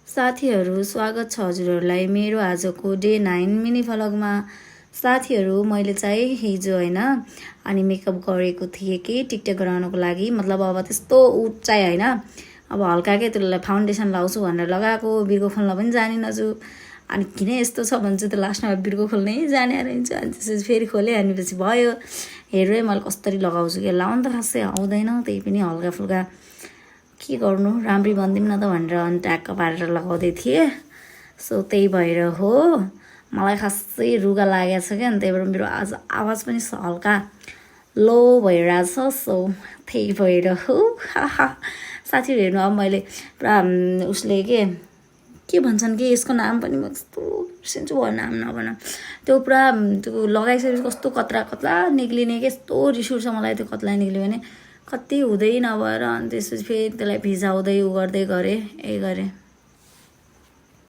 साथीहरू स्वागत छ हजुरहरूलाई मेरो आजको डे 9 मिनी भ्लगमा। साथीहरू मैले चाहिँ हिजो हैन अनि मेकअप गरेको थिएँ कि टिकटक गराउनको लागि। मतलब अब त्यस्तो उचाइ हैन, अब हल्काकै त्यसलाई फाउन्डेसन लाउँछु भनेर लगाएको। बिर्को खोल्न पनि जाने नजु, अनि किन यस्तो छ भन्छु त लास्टमा बिर्को खोल्नै जाने रहन्छ। अनि त्यसपछि फेरि खोलेँ, अनि पछि भयो। हेरेँ मैले कसरी लगाउँछु कि लाउन त खासै आउँदैन, त्यही पनि हल्का फुल्का के गर्नु राम्ररी बन्दिम न त भनेर अनि ट्याक्क पारेर लगाउँदै थिएँ। सो त्यही भएर हो, मलाई खासै रुगा लागेको छ क्या, अनि त्यही भएर मेरो आज आवाज पनि हल्का लो भइरहेछ। सो त्यही भएर हो। साथीहरू हेर्नु, अब मैले पुरा उसले के भन्छन् कि यसको नाम पनि म कस्तो बिर्सिन्छु, नाम नभन। त्यो पुरा त्यो लगाइसकेपछि कस्तो कत्रा कत्ला निक्लिने कि, यस्तो रिस उठ्छ मलाई त्यो कत्ला निक्ल्यो भने। कति हुँदै नभएर अनि त्यसपछि फेरि त्यसलाई भिजाउँदै उ गर्दै गरेँ, यही गरेँ।